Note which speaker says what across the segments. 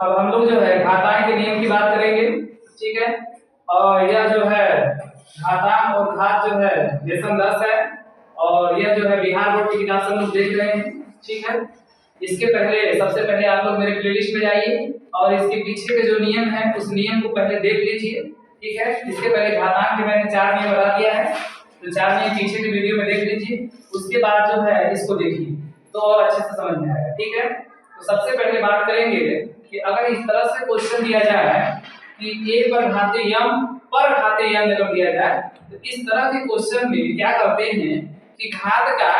Speaker 1: अब हम लोग जो है घातांक के नियम की बात करेंगे, ठीक है। और यह जो है घातांक और घात जो है लेसन 10 है, और यह जो है बिहार बोर्ड की किताब से हम लोग देख रहे हैं, ठीक है। इसके पहले सबसे पहले आप लोग मेरे प्लेलिस्ट में जाइए और इसके पीछे के जो नियम है उस नियम को पहले देख लीजिए, ठीक है। इसके पहले घातांक के मैंने 4 नियम बता दिया है, तो 4 नियम पीछे के वीडियो में देख लीजिए, उसके बाद जो है इसको देखिए तो और अच्छे से समझ में आएगा, ठीक है। तो सबसे पहले बात करेंगे कि अगर इस तरह से क्वेश्चन दिया जाए कि a पर घाते m पर घाते m रकम दिया जाए, तो इस तरह के क्वेश्चन में क्या करते हैं कि घात का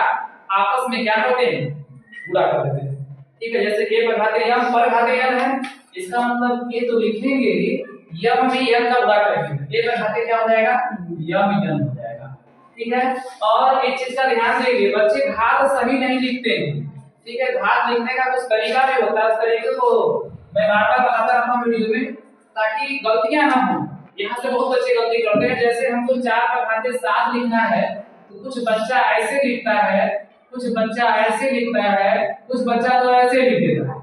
Speaker 1: आपस में क्या करते हैं, गुणा कर देते हैं, ठीक है। जैसे a पर घाते m पर घाते n है, इसका मतलब a तो लिखेंगे m में n का गुणा करेंगे, a पर घाते क्या हो जाएगा, m n हो जाएगा, ठीक है। और एक चीज का ध्यान देंगे, बच्चे घात सही नहीं लिखते हैं, ठीक है। घात लिखने का कुछ तरीका भी होता है, उस तरीके को मैं बार-बार बताता रहता हूं वीडियो में ताकि गलतियां ना हो। यहाँ से बहुत बच्चे गलती करते हैं, जैसे हमको 4 पर घाते 7 लिखना है तो कुछ बच्चा ऐसे लिखता है, कुछ बच्चा ऐसे लिखता है, कुछ बच्चा तो ऐसे लिख देता है,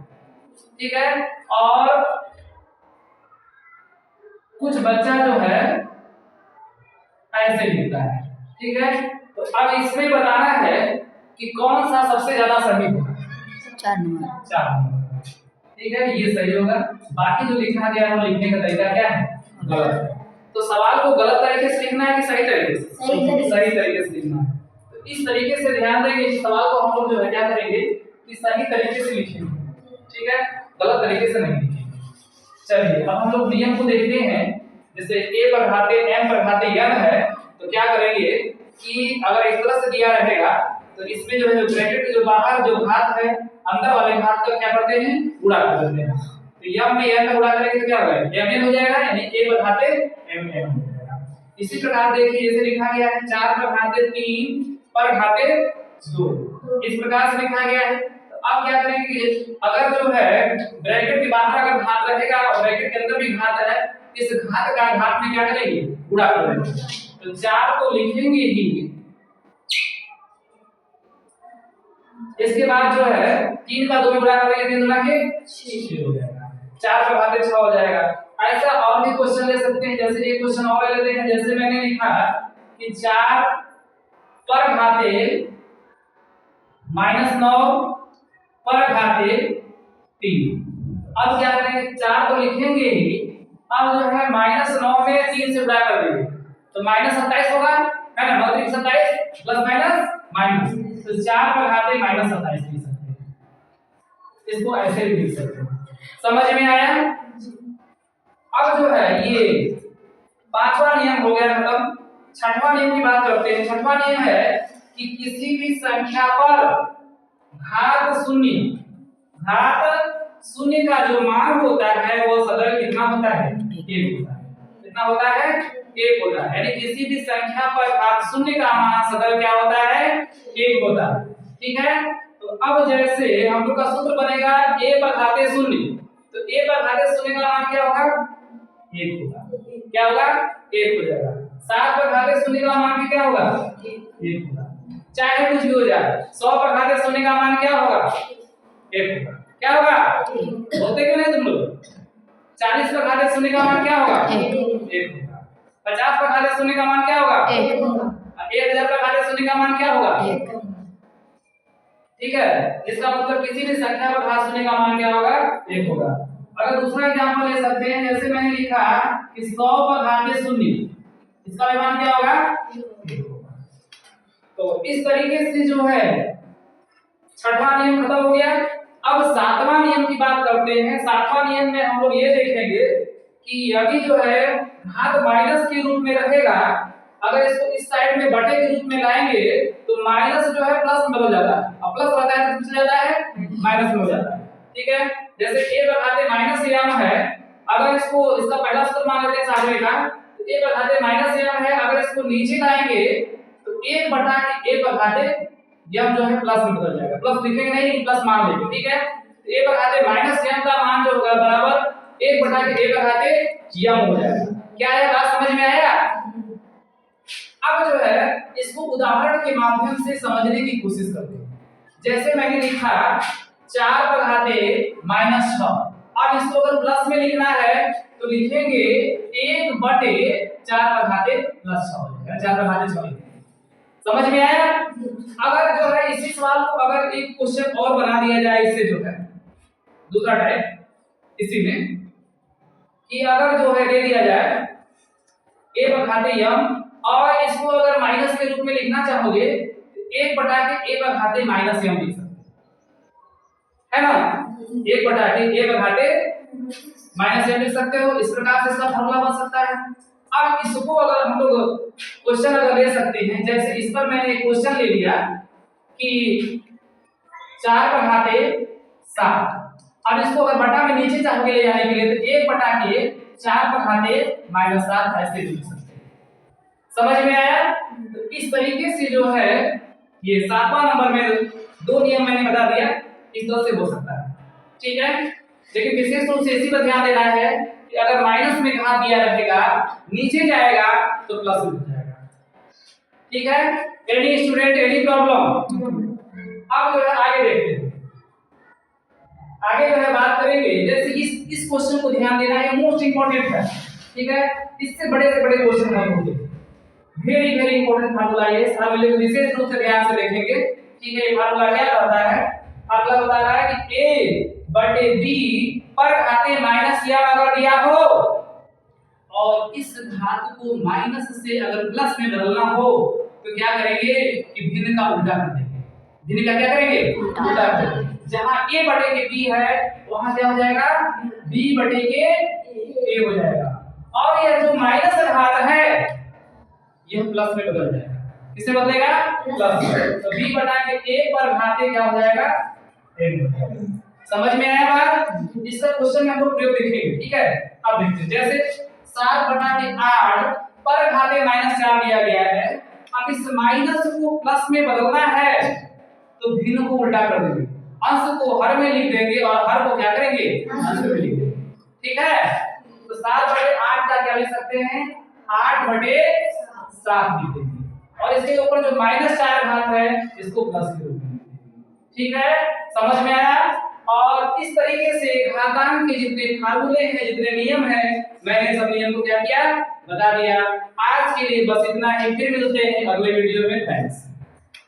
Speaker 1: ठीक है। और कुछ बच्चा जो है ऐसे लिखता है, ठीक है। तो अब इसमें बताना है कि कौन सा सबसे ज्यादा सही होगा, 4 नंबर, ठीक है, ये सही होगा। बाकी जो लिखा गया है वो लिखने का तरीका क्या है, गलत है। तो सवाल को गलत तरीके से लिखना है कि सही तरीके से, सही तरीके से लिखना है। तो इस तरीके से ध्यान देंगे कि सवाल को हम लोग जो है क्या करेंगे कि सही तरीके से लिखेंगे, ठीक है, गलत तरीके से नहीं लिखेंगे। चलिए अब हम लोग नियम को देखते हैं। जैसे a पर घाते m पर घाते n है, तो क्या करेंगे कि अगर इस तरह से दिया रहेगा तो इसमें जो है जो ब्रैकेट के जो बाहर जो घात है अंदर वाले घात का क्या करते हैं, गुणा कर देते हैं। तो m में n का गुणा करेंगे तो क्या होगा, mn हो जाएगा, यानी a पर घाते mn हो जाएगा। इसी प्रकार देखिए जैसे लिखा गया है 4 पर घाते 3 पर घाते 2, इस प्रकार से लिखा गया है। तो अब क्या करेंगे कि अगर जो है ब्रैकेट के बाहर अगर घात रहेगा और ब्रैकेट के अंदर भी घात है, इस घात का घात में क्या करेंगे, गुणा कर देंगे। तो 4 को लिखेंगे ही, इसके बाद जो है 3 का 2 में गुणा करेंगे, 3 गुना के 6 हो जाएगा, 4 पर घाते 6 हो जाएगा। ऐसा और भी क्वेश्चन ले सकते हैं, जैसे एक क्वेश्चन और ले लेते हैं, जैसे मैंने लिखा कि 4 पर घाते -9 पर घाते 3। अब क्या करेंगे, 4 तो लिखेंगे ही, अब जो है -9 में 3 से गुणा कर देंगे तो -27 होगा, है ना, 9 3 27 प्लस माइनस माइनस, तो 4 पर घाते -27 लिख सकते हैं, इसको ऐसे भी लिख सकते हैं। समझ में आया। अब जो है ये 5वां नियम हो गया खत्म। 6वां नियम की बात करते हैं। 6वां नियम है कि किसी भी संख्या पर घात शून्य का जो मान होता है वो सदैव कितना होता है, 1 होता है। कितना होता है, 1 होता है, यानी किसी भी संख्या पर घात शून्य का मान सदैव क्या होता है, 1 होता है, ठीक है। तो अब जैसे हम लोग का सूत्र बनेगा a पर घाते 0, तो a पर घाते 0 का मान क्या होगा, 1 होगा, क्या होगा, 1 हो जाएगा। 7 पर घाते 0 का मान भी क्या होगा, 1 होगा, चाहे कुछ भी हो जाए। 100 पर घाते 0 का मान क्या होगा, 1 होगा, क्या होगा, होते क्यों नहीं तुम लोग। 40 पर घाते 0 का मान क्या होगा, 1 होगा। 50 पर घाते 0 का मान क्या होगा, 1 होगा। 1000 पर घाते 0 का मान क्या होगा, 1 होगा, ठीक है। इसका मतलब किसी भी संख्या पर घात 0 का मान क्या होगा, 1 होगा। अगर दूसरा एग्जांपल ले सकते हैं, जैसे मैंने लिखा कि 100 पर घाते 0, इसका मान क्या होगा, 1 होगा। तो इस तरीके से जो है 6वां नियम खत्म हो गया। अब 7वां नियम की बात करते हैं। 7वां नियम में हम लोग ये देखेंगे कि यदि जो है घात माइनस के रूप में रहेगा, अगर इसको इस साइड में बटे के रूप में लाएंगे तो माइनस जो है प्लस में बदल जाता है, और प्लस रहता है तो किस जाता है, माइनस में हो जाता है, ठीक है। जैसे a पर घाते -m है, अगर इसको इसका पहला सूत्र मान लेते हैं सामने का, तो a पर घाते -m है, अगर इसको नीचे लाएंगे तो 1 बटा a पर घाते m जो है प्लस में बदल जाएगा, प्लस लिखेंगे नहीं, प्लस मान लेंगे, ठीक है। तो a पर घाते -m का मान जो होगा बराबर 1 बटा के a पर घाते m हो जाएगा। क्या है, बात समझ में आया। अब जो है इसको उदाहरण के माध्यम से समझने की कोशिश करते हैं। जैसे मैंने लिखा 4 पर घाते -6, अब इसको अगर प्लस में लिखना है तो लिखेंगे 1/4 पर घाते प्लस 6 हो जाएगा, 4 पर घाते 6। समझ में आया? अगर जो है इसी सवाल को अगर एक क्वेश्चन और बना दिया जाए इससे जो है दूसरा टाइप इसी में कि अगर जो है दे दिया जाए a पर घाते m और इसको अगर माइनस के रूप में लिखना चाहोगे तो 1/a पर घाते माइनस m लिख सकते है ना। 1/a पर घाते माइनस m लिख सकते हो। इस प्रकार से इसका फॉर्मूला बन सकता है। अब इसको अगर हम लोग क्वेश्चन अगर ले सकते हैं, जैसे इस पर मैंने एक क्वेश्चन ले लिया कि 4 पर घाते 7। अब इसको अगर बटा में नीचे चाहोगे ले जाने के लिए तो 1/4 पर घाते -7 ऐसे लिख सकते हैं। समझ में आया? तो इस तरीके से जो है ये 7वां नंबर में 2 नियम मैंने बता दिया, इस तरह से हो सकता है। ठीक है, लेकिन विशेष रूप से इसी पर ध्यान देना है कि अगर माइनस में घात दिया रहेगा नीचे जाएगा तो प्लस में हो जाएगा। ठीक है, एनी स्टूडेंट एनी प्रॉब्लम? अब जो है आगे देखते हैं, आगे जो है बात करेंगे। जैसे इस क्वेश्चन को ध्यान देना है, मोस्ट इंपोर्टेंट है। ठीक है, इससे बड़े से बड़े क्वेश्चन हम होंगे, वेरी वेरी इंपॉर्टेंट फार्मूला है। हम लोग विशेष रूप से ध्यान से देखेंगे। ठीक है, ये फार्मूला क्या कहता है? फार्मूला बता रहा है कि a/b पर घाते -m अगर दिया हो और इस घात को माइनस से अगर प्लस में बदलना हो तो क्या करेंगे कि भिन्न का उल्टा कर देंगे। भिन्न का क्या करेंगे? उल्टा कर देंगे। जहां a/b है वहां क्या हो जाएगा? b/a हो जाएगा। और यह जो माइनस घात है यह प्लस में बदल जाएगा। किससे बदलेगा? प्लस। तो b/a पर घाते क्या हो जाएगा? m। समझ में आया बात? इसका क्वेश्चन में हम लोग प्रयोग देखेंगे। ठीक है, अब देखते हैं। जैसे 7/8 पर घाते -4 दिया गया है। अब इस माइनस को प्लस में बदलना है तो भिन्न को उल्टा कर देंगे, अंश को हर में लिख देंगे और हर को क्या करेंगे? अंश में लिख देंगे। ठीक है, तो 7/8 का क्या लिख सकते हैं? 8/7 लिख देंगे और इसके ऊपर जो -4 घात है इसको प्लस के रूप में। ठीक है, समझ में आया? और इस तरीके से घातांक के जितने फार्मूले हैं, जितने नियम हैं, मैंने सब नियम को क्या किया? बता दिया। आज के लिए बस इतना ही, फिर मिलते हैं अगले वीडियो में। थैंक्स।